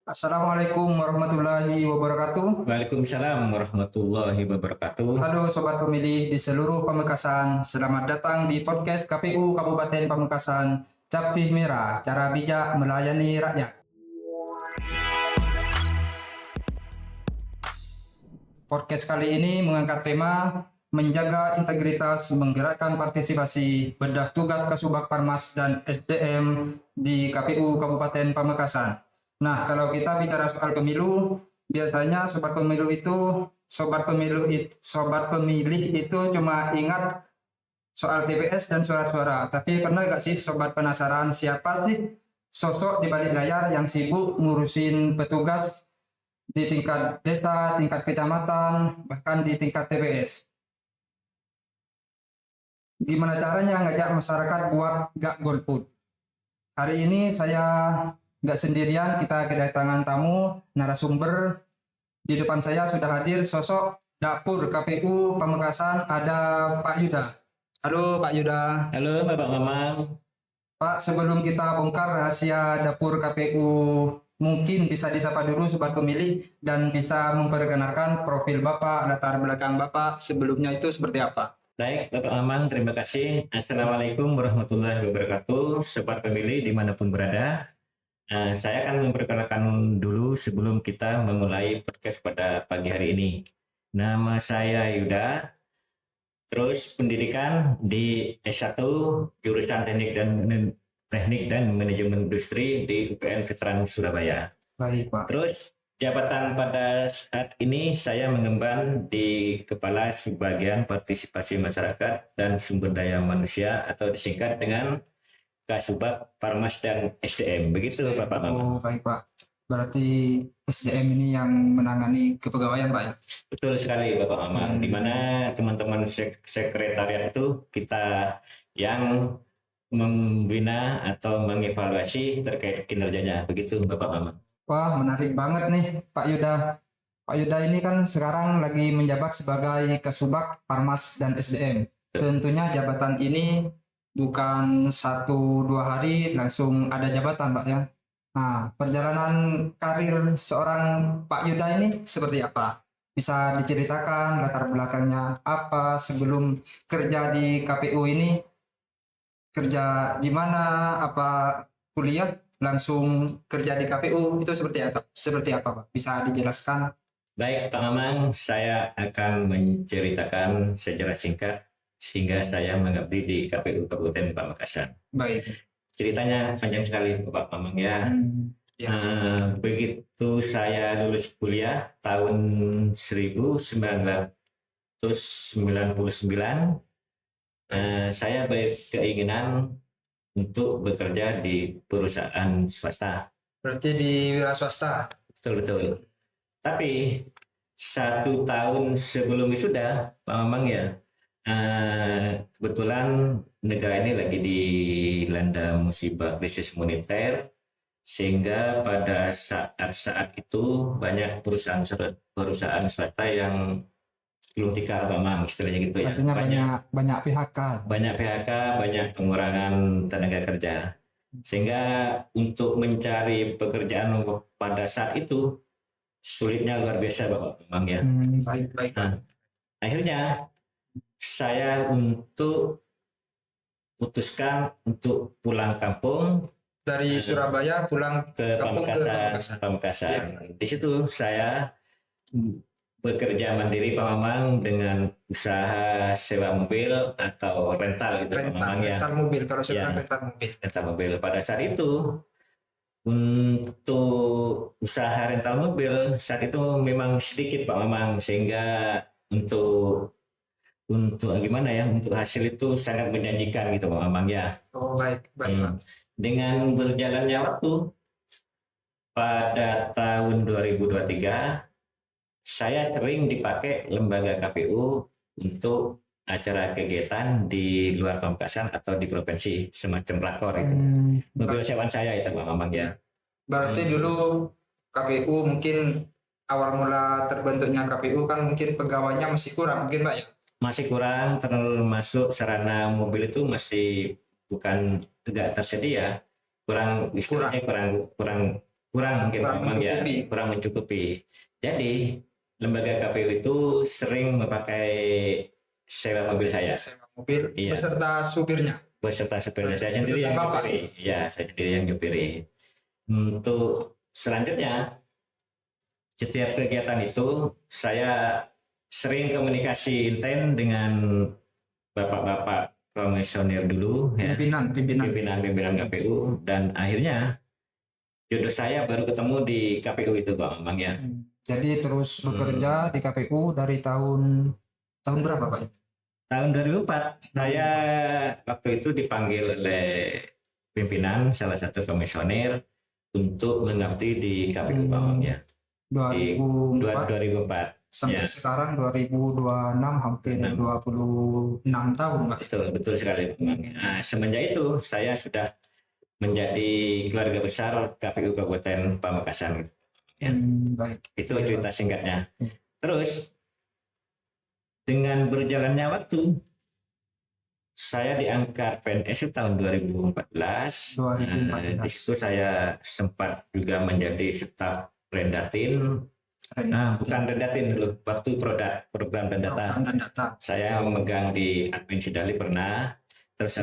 Assalamualaikum warahmatullahi wabarakatuh. Waalaikumsalam warahmatullahi wabarakatuh. Halo Sobat Pemilih di seluruh Pamekasan, selamat datang di podcast KPU Kabupaten Pamekasan, Capih Merah, cara bijak melayani rakyat. Podcast kali ini mengangkat tema menjaga integritas, menggerakkan partisipasi, bedah tugas Kasubag Parmas dan SDM di KPU Kabupaten Pamekasan. Nah, kalau kita bicara soal pemilu, biasanya sobat pemilih itu cuma ingat soal TPS dan surat suara. Tapi pernah gak sih sobat penasaran siapa sih sosok di balik layar yang sibuk ngurusin petugas di tingkat desa, tingkat kecamatan, bahkan di tingkat TPS? Gimana caranya ngajak masyarakat buat gak golput? Hari ini saya nggak sendirian, kita kedatangan tamu narasumber. Di depan saya sudah hadir sosok dapur KPU Pamekasan, ada Pak Yuda. Halo Pak Yuda. Halo Bapak Mamang. Pak, sebelum kita bongkar rahasia dapur KPU, mungkin bisa disapa dulu sobat pemilih dan bisa memperkenalkan profil Bapak, latar belakang Bapak sebelumnya itu seperti apa? Baik Bapak Mamang, terima kasih. Assalamualaikum warahmatullahi wabarakatuh. Sobat pemilih dimanapun berada. Saya akan memperkenalkan dulu sebelum kita memulai podcast pada pagi hari ini. Nama saya Yuda, terus pendidikan di S1 jurusan Teknik dan Manajemen Industri di UPN Veteran Surabaya. Baik Pak. Terus jabatan pada saat ini saya mengemban di Kepala Subbagian Partisipasi Masyarakat dan Sumber Daya Manusia atau disingkat dengan Kasubag Parmas dan SDM. Begitu Bapak Oh Mamang. baik Pak. Berarti SDM ini yang menangani kepegawaian Pak ya? Betul sekali Bapak Mamang. Di mana teman-teman sekretariat itu kita yang membina atau mengevaluasi terkait kinerjanya. Begitu Bapak Mamang. Wah, menarik banget nih Pak Yuda. Pak Yuda ini kan sekarang lagi menjabat sebagai Kasubag Parmas dan SDM. Tentunya jabatan ini bukan 1-2 hari langsung ada jabatan Pak ya. Nah, perjalanan karir seorang Pak Yuda ini seperti apa? Bisa diceritakan latar belakangnya apa sebelum kerja di KPU ini? Kerja di mana? Apa kuliah langsung kerja di KPU itu seperti apa? Seperti apa Pak? Bisa dijelaskan? Baik Pak Mamang, saya akan menceritakan sejarah singkat sehingga saya mengabdi di KPU Kabupaten Pamekasan. Baik. Ceritanya panjang sekali Pak Mamang ya. Ya. Begitu saya lulus kuliah tahun 1999, saya berkeinginan untuk bekerja di perusahaan swasta. Berarti di wira swasta. Betul-betul. Tapi 1 tahun sebelum wisuda, Pak Mamang ya, kebetulan negara ini lagi dilanda musibah krisis moneter, sehingga pada saat-saat itu banyak perusahaan swasta yang gulung tikar Pak Mamang, istilahnya gitu ya. Artinya banyak PHK. Banyak PHK, banyak pengurangan tenaga kerja. Sehingga untuk mencari pekerjaan pada saat itu sulitnya luar biasa Bapak Mamang ya. Baik. Nah, akhirnya saya putuskan untuk pulang kampung Dari Surabaya pulang ke kampung ke Pamekasan. Pamekasan. Ya. Di situ saya bekerja mandiri Pak Mamang dengan usaha sewa mobil atau rental gitu Pak Mamang ya. Rental mobil kalau Ya, sekarang rental mobil. rental mobil. Pada saat itu untuk usaha rental mobil saat itu memang sedikit Pak Mamang, sehingga untuk gimana ya, untuk hasil itu sangat menjanjikan gitu Pak Mamang ya. Oh baik Pak. Dengan berjalannya waktu pada tahun 2023 saya sering dipakai lembaga KPU untuk acara kegiatan di luar Pamekasan atau di provinsi, semacam rakor itu. Mobil sewaan saya itu Pak Mamang ya. Berarti dulu KPU mungkin awal mula terbentuknya KPU kan mungkin pegawainya masih kurang mungkin Pak ya? Masih kurang, termasuk sarana mobil itu masih bukan tidak tersedia, kurang istilahnya kurang kurang mungkin Kurang memang ya, mencukupi. kurang mencukupi. Jadi lembaga KPU itu sering memakai sewa mobil saya. Sewa mobil Iya. beserta supirnya. Beserta supirnya saya sendiri Beserta yang Bapak. nyupiri. Ya, saya sendiri yang nyupiri. Untuk selanjutnya, setiap kegiatan itu saya sering komunikasi intens dengan bapak-bapak komisioner dulu, ya, Pimpinan. pimpinan KPU, dan akhirnya jodoh saya baru ketemu di KPU itu Pak Bambang ya. Jadi terus bekerja di KPU dari tahun berapa Pak? Tahun 2004 saya waktu itu dipanggil oleh pimpinan salah satu komisioner untuk mengabdi di KPU Pak Bambang ya. Di 2004 2004 sampai ya. sekarang 2026 hampir 26 tahun Pak. Betul sekali Pak Bambang. Nah, semenjak itu saya sudah menjadi keluarga besar KPU Kabupaten Pamekasan. Ya. Baik. Itu cerita singkatnya. Terus dengan berjalannya waktu saya diangkat PNS tahun 2014. 2014. Di situ saya sempat juga menjadi staf Rendatin. Bukan Rendatin dulu, waktu program dan data. Saya memegang di admin Sidali pernah. Terus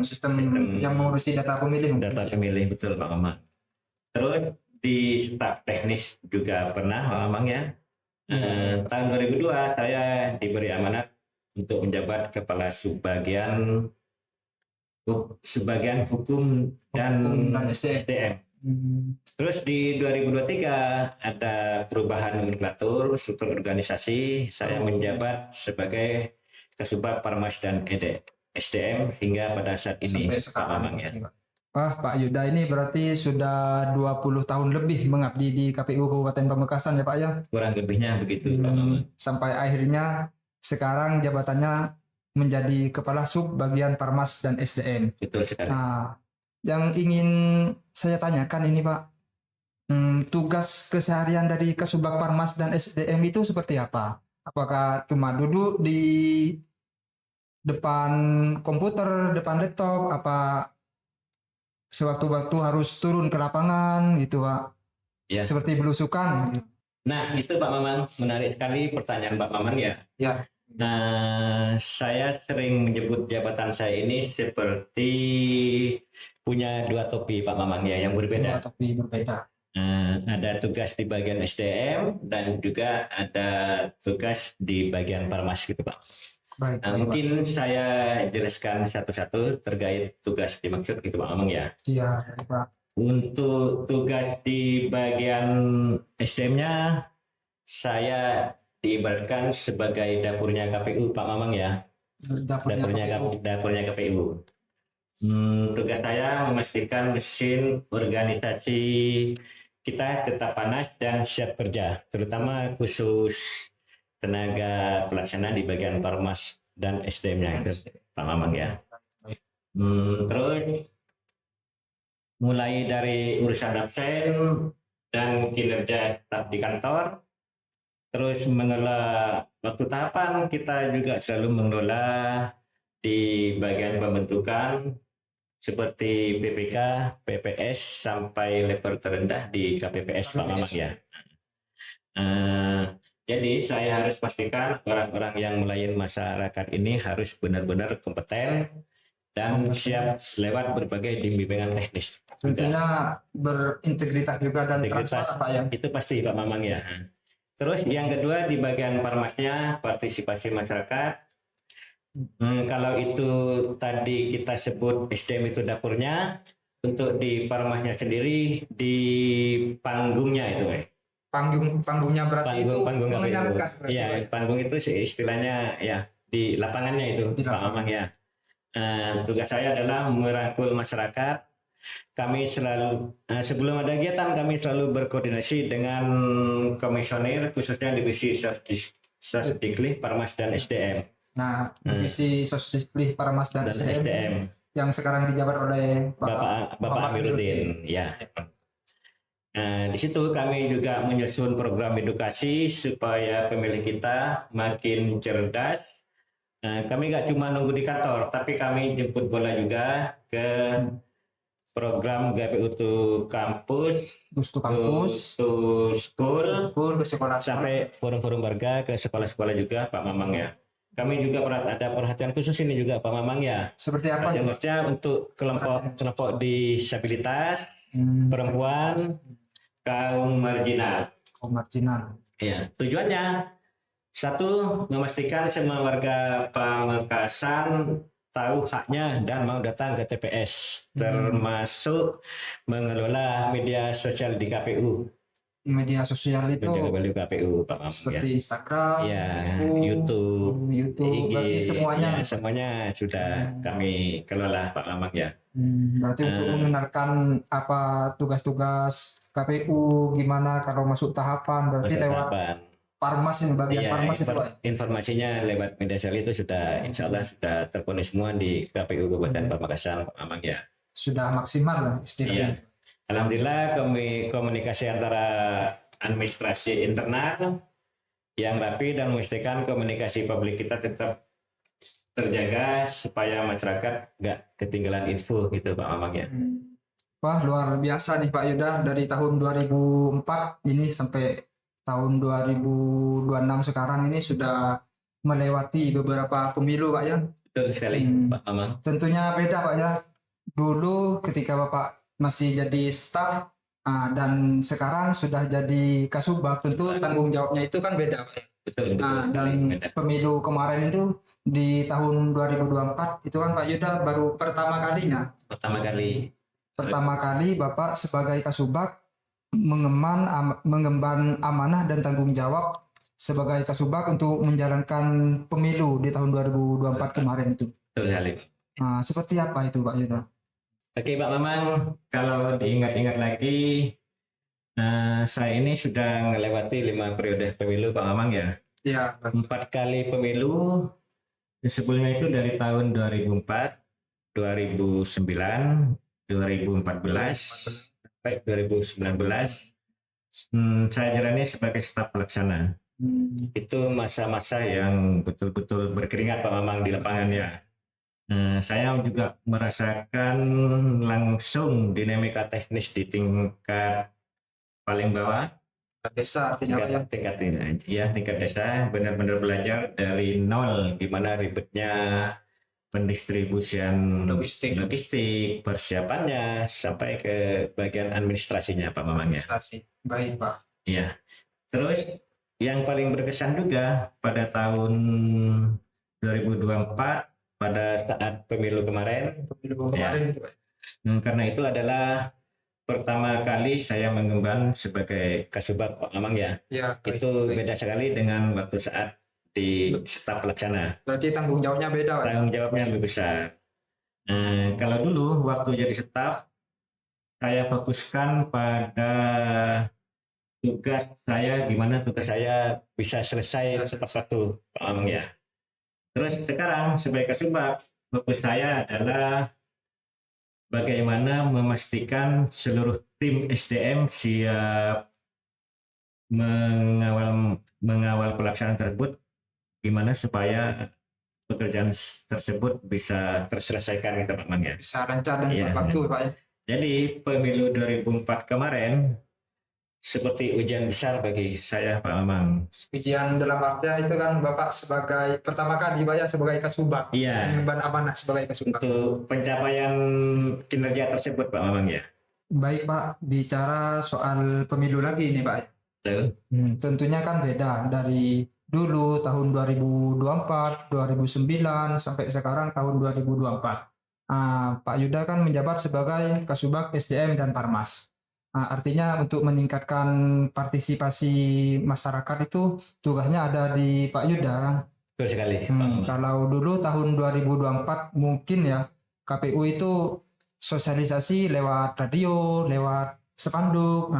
sistem yang mengurusi data pemilih. Data pemilih betul Pak Mamang. Terus di staf teknis juga pernah Pak Mamang ya. Tahun 2002 saya diberi amanat untuk menjabat kepala subbagian hukum dan SDM. Terus di 2023 ada perubahan nomenklatur struktur organisasi, saya menjabat sebagai Kasubag Parmas dan SDM hingga pada saat ini. Sampai sekarang ya. Pak Yuda ini berarti sudah 20 tahun lebih mengabdi di KPU Kabupaten Pamekasan ya Pak ya? Kurang lebihnya begitu Pak Maman. Sampai akhirnya sekarang jabatannya menjadi Kepala Sub Bagian Parmas dan SDM. Betul sekali. Nah, yang ingin saya tanyakan ini Pak, tugas keseharian dari Kasubag Parmas dan SDM itu seperti apa? Apakah cuma duduk di depan komputer, depan laptop, apa sewaktu-waktu harus turun ke lapangan gitu Pak? Ya. Seperti belusukan gitu. Nah itu Pak Mamang, menarik sekali pertanyaan Pak Mamang ya. Ya. Nah, saya sering menyebut jabatan saya ini seperti punya dua topi Pak Mamang ya, yang berbeda. Dua topi berbeda. Ada tugas di bagian SDM dan juga ada tugas di bagian Parmas gitu Pak. Baik, mungkin saya jelaskan satu-satu terkait tugas dimaksud gitu Pak Mamang ya. Iya Pak. Untuk tugas di bagian SDM-nya saya diibaratkan sebagai dapurnya KPU Pak Mamang ya. Dapurnya KPU. Tugas saya memastikan mesin organisasi kita tetap panas dan siap kerja, terutama khusus tenaga pelaksana di bagian Parmas dan SDM-nya itu Pak Mamang ya. Terus mulai dari urusan absen dan kinerja staf di kantor, terus mengelola waktu tahapan, kita juga selalu mengelola di bagian pembentukan seperti PPK, PPS sampai level terendah di KPPS Pak Mamang ya. Jadi saya harus pastikan orang-orang yang melayani masyarakat ini harus benar-benar kompeten dan siap lewat berbagai bimbingan teknis. Tentunya berintegritas juga dan transparan Pak ya. Itu pasti Pak Mamang ya. Terus yang kedua di bagian Parmasnya partisipasi masyarakat. Kalau itu tadi kita sebut SDM itu dapurnya, untuk di Parmasnya sendiri di panggungnya itu Pak. Panggungnya berarti panggung mengenalkan. Iya, panggung itu istilahnya ya di lapangannya itu Pak Mamang ya. Tugas saya adalah merangkul masyarakat. Kami selalu sebelum ada kegiatan kami selalu berkoordinasi dengan komisioner khususnya divisi Sosdikli, Parmas dan SDM. Nah, divisi Sosdikli, Parmas dan SDM yang sekarang dijabat oleh Bapak Amiruddin ya. Di situ kami juga menyusun program edukasi supaya pemilih kita makin cerdas. Kami nggak cuma nunggu di kantor, tapi kami jemput bola juga ke program GPU to kampus, Gustu kampus, to school, school ke sekolah sampai forum-forum warga ke sekolah-sekolah juga Pak Mamang ya. Kami juga ada perhatian khusus ini juga Pak Mamang ya. seperti apa itu? Khususnya untuk kelompok disabilitas, perempuan, kaum marginal. Kaum marginal. Ya, tujuannya satu, memastikan semua warga Pamekasan tahu haknya dan mau datang ke TPS, termasuk mengelola media sosial di KPU. Media sosial itu Menjaga KPU, Pak Mamang, seperti Instagram, ya, Facebook, YouTube, IG, berarti semuanya. ya, semuanya sudah kami kelola Pak Mamang ya. Berarti untuk mengenalkan apa tugas-tugas KPU, gimana kalau masuk tahapan, berarti Masuk lewat tahapan. Parmas ini, bagian Iya, Parmas itu Pak. informasinya lewat media sosial itu sudah insya Allah sudah terpenuhi semua di KPU Kabupaten Pamekasan Pak Mamang ya. Sudah maksimal lah Iya. istilahnya. Alhamdulillah komunikasi antara administrasi internal yang rapi dan memastikan komunikasi publik kita tetap terjaga supaya masyarakat nggak ketinggalan info gitu Pak Mamang ya. Wah, luar biasa nih Pak Yuda, dari tahun 2004 ini sampai tahun 2026 sekarang ini sudah melewati beberapa pemilu Pak ya. Betul sekali Pak Mamang. Tentunya beda Pak ya. Dulu ketika Bapak masih jadi staf dan sekarang sudah jadi kasubag, tentu tanggung jawabnya itu kan beda Pak ya. Betul, Dan beda. pemilu kemarin itu di tahun 2024 itu kan Pak Yuda baru pertama kalinya. Pertama kali Bapak sebagai kasubag mengemban amanah dan tanggung jawab sebagai kasubag untuk menjalankan pemilu di tahun 2024 kemarin itu. Betul sekali. Nah, seperti apa itu Pak Yuda? Oke Pak Mamang, kalau diingat-ingat lagi, saya ini sudah melewati 5 periode pemilu Pak Mamang ya. Ya. 4 kali pemilu, sebelumnya itu dari tahun 2004, 2009, 2014, sampai 2019. Saya jalani sebagai staf pelaksana. Itu masa-masa yang betul-betul berkeringat Pak Mamang di lapangan ya. Saya juga merasakan langsung dinamika teknis di tingkat paling bawah, Desa artinya Pak ya. tingkat desa, benar-benar belajar dari nol gimana ribetnya pendistribusian logistik, persiapannya sampai ke bagian administrasinya Pak Mamang ya. Administrasi. Baik Pak. Iya. Terus yang paling berkesan juga pada tahun 2024 pada saat pemilu kemarin. Itu Pak. Karena itu adalah pertama kali saya mengemban sebagai kasubag Pak Mamang ya. Ya, Itu beda sekali dengan waktu saat di staf pelaksana. Berarti tanggung jawabnya beda Pak. Tanggung jawabnya lebih besar. Kalau dulu waktu jadi staf, saya fokuskan pada tugas saya, gimana tugas saya bisa selesai tepat waktu Pak Mamang ya. Terus sekarang sebagai kasubag, fokus saya adalah bagaimana memastikan seluruh tim SDM siap mengawal pelaksanaan tersebut, gimana supaya pekerjaan tersebut bisa terselesaikan gitu Pak Mamang ya. Bisa rencana dan waktu Pak ya. Jadi pemilu 2004 kemarin seperti ujian besar bagi saya Pak Mamang. Ujian dalam artian itu kan Bapak sebagai pertama kali Pak ya sebagai kasubag. Iya. Mengemban amanah sebagai kasubag. Untuk pencapaian kinerja tersebut Pak Mamang ya. Baik Pak, bicara soal pemilu lagi nih Pak. Betul. Tentunya kan beda dari dulu tahun 2024, 2009 sampai sekarang tahun 2024. Pak Yuda kan menjabat sebagai kasubag SDM dan Parmas. Artinya untuk meningkatkan partisipasi masyarakat itu tugasnya ada di Pak Yuda kan. Betul sekali. Kalau dulu tahun 2024 mungkin ya KPU itu sosialisasi lewat radio, lewat spanduk.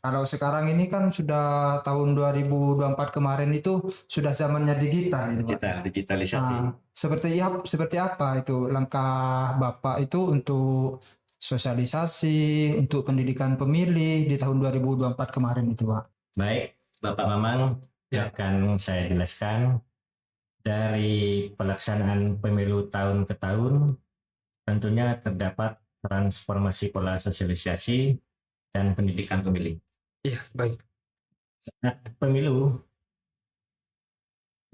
Kalau sekarang ini kan sudah tahun 2024 kemarin itu sudah zamannya digital itu Pak. Digitalisasi. Seperti apa itu langkah Bapak itu untuk sosialisasi untuk pendidikan pemilih di tahun 2024 kemarin itu Pak? Baik, Bapak Mamang, akan saya jelaskan dari pelaksanaan pemilu tahun ke tahun tentunya terdapat transformasi pola sosialisasi dan pendidikan pemilih. Iya, baik. Saat pemilu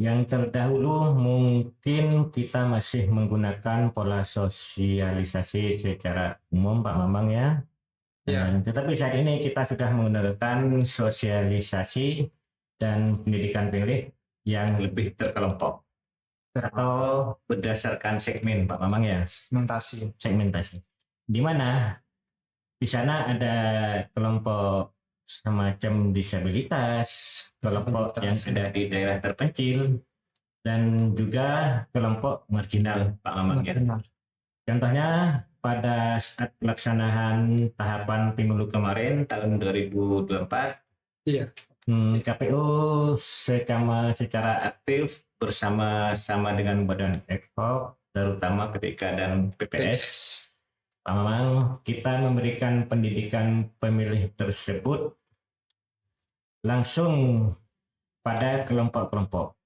yang terdahulu mungkin kita masih menggunakan pola sosialisasi secara umum, Pak Bambang ya. Iya. Tetapi saat ini kita sudah menggunakan sosialisasi dan pendidikan pemilih yang lebih terkelompok atau berdasarkan segmen, Pak Bambang ya. Segmentasi. Segmentasi. Di mana di sana ada kelompok semacam disabilitas, kelompok yang ada di daerah terpencil, dan juga kelompok marginal, Pak Bambang ya. Marginal. Contohnya pada saat pelaksanaan tahapan pemilu kemarin tahun 2024, Iya. KPU secara aktif bersama-sama dengan Badan Ekspor, terutama KPK dan PPS, memang kita memberikan pendidikan pemilih tersebut langsung pada kelompok-kelompok.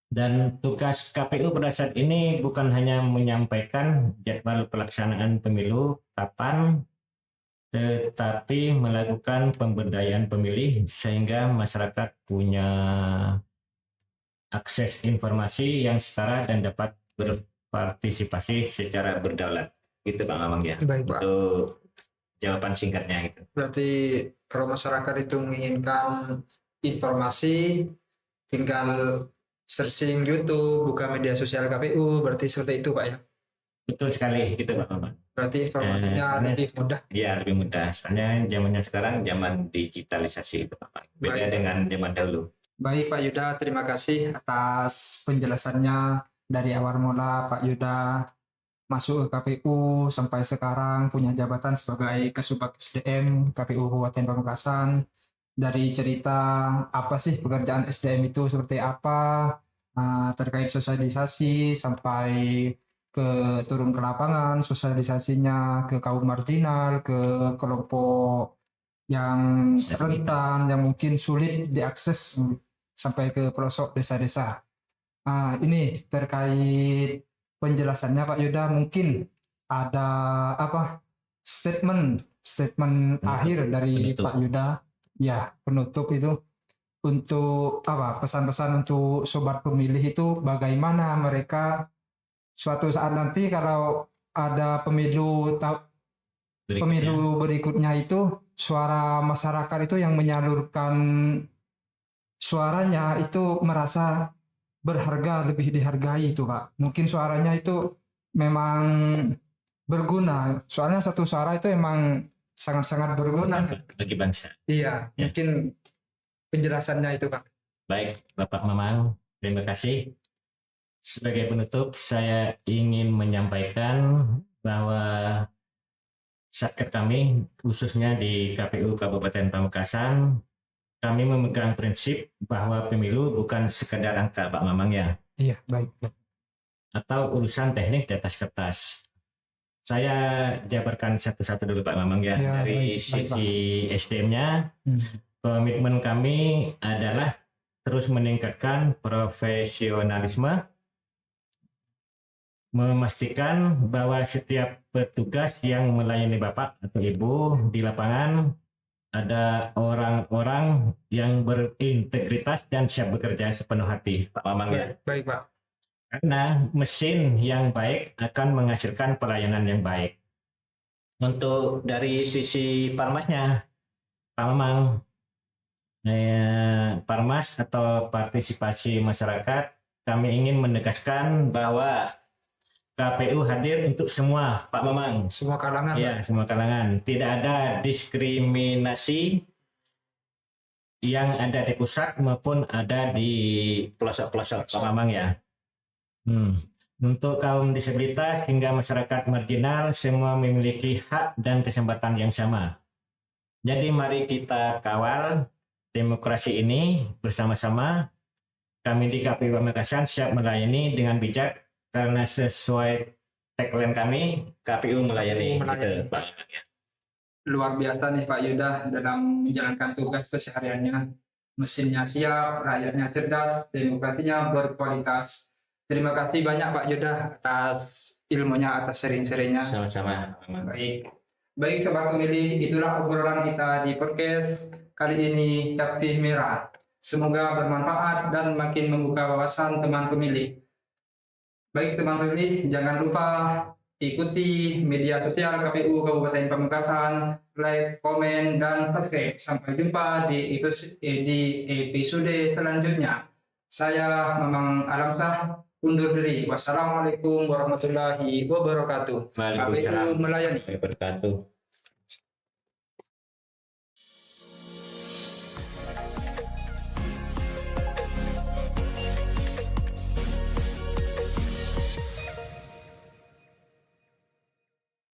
Dan tugas KPU pada saat ini bukan hanya menyampaikan jadwal pelaksanaan pemilu kapan, tetapi melakukan pemberdayaan pemilih sehingga masyarakat punya akses informasi yang setara dan dapat berpartisipasi secara berdaulat. Gitu Pak Mamang ya. Baik, Pak. Itu jawaban singkatnya itu. Berarti kalau masyarakat itu menginginkan informasi, tinggal searching YouTube, buka media sosial KPU, berarti seperti itu Pak ya? Betul sekali gitu Pak Mamang. Berarti informasinya lebih mudah? Iya, lebih mudah. Soalnya zamannya sekarang zaman digitalisasi itu Pak Mamang. Beda Baik. dengan zaman dahulu. Baik Pak Yuda, terima kasih atas penjelasannya dari awal mula Pak Yuda masuk ke KPU sampai sekarang punya jabatan sebagai Kasubag SDM KPU Kabupaten Pamekasan. Dari cerita apa sih pekerjaan SDM itu seperti apa, terkait sosialisasi sampai ke turun ke lapangan, sosialisasinya ke kaum marginal, ke kelompok yang rentan, yang mungkin sulit diakses sampai ke pelosok desa-desa. Ini terkait penjelasannya Pak Yuda, mungkin ada apa statement akhir dari penutup. Pak Yuda, ya penutup itu untuk apa pesan-pesan untuk sobat pemilih itu bagaimana mereka suatu saat nanti kalau ada pemilu berikutnya itu suara masyarakat itu yang menyalurkan suaranya itu merasa berharga, lebih dihargai itu Pak. Mungkin suaranya itu memang berguna. Soalnya satu suara itu emang sangat-sangat berguna bagi bangsa. Iya, Ya. mungkin penjelasannya itu Pak. Baik, Bapak Mamang, terima kasih. Sebagai penutup, saya ingin menyampaikan bahwa satker kami, khususnya di KPU Kabupaten Pamekasan, kami memegang prinsip bahwa pemilu bukan sekadar angka, Pak Mamang ya. Iya, baik. Atau urusan teknik di atas kertas. Saya jabarkan satu-satu dulu Pak Mamang ya. Ya, dari baik, sisi SDM-nya, komitmen kami adalah terus meningkatkan profesionalisme, memastikan bahwa setiap petugas yang melayani Bapak atau Ibu di lapangan ada orang-orang yang berintegritas dan siap bekerja sepenuh hati, Pak Mamang ya. Baik Pak. Karena mesin yang baik akan menghasilkan pelayanan yang baik. Untuk dari sisi Parmasnya, Pak Mamang, Parmas atau partisipasi masyarakat, kami ingin menegaskan bahwa KPU hadir untuk semua, Pak Mamang. Semua kalangan. Ya, semua kalangan. Tidak ada diskriminasi yang ada di pusat maupun ada di pelosok-pelosok, Pak Mamang ya. Untuk kaum disabilitas hingga masyarakat marginal, semua memiliki hak dan kesempatan yang sama. Jadi mari kita kawal demokrasi ini bersama-sama. Kami di KPU Pamekasan siap melayani dengan bijak karena sesuai tagline kami, KPU melayani. Gitu, Pak. Luar biasa nih Pak Yuda dalam menjalankan tugas kesehariannya. Mesinnya siap, rakyatnya cerdas, demokrasinya berkualitas. Terima kasih banyak Pak Yuda atas ilmunya, atas sharing-sharingnya. Sama-sama. Baik. Baik sobat pemilih, itulah obrolan kita di podcast kali ini Capih Merah. Semoga bermanfaat dan makin membuka wawasan teman pemilih. Baik teman pemilih, jangan lupa ikuti media sosial KPU Kabupaten Pamekasan, like, komen, dan subscribe. Sampai jumpa di episode selanjutnya. Saya Mamang Alamsyah undur diri. Wassalamualaikum warahmatullahi wabarakatuh. Waalaikumsalam KPU melayani. warahmatullahi wabarakatuh.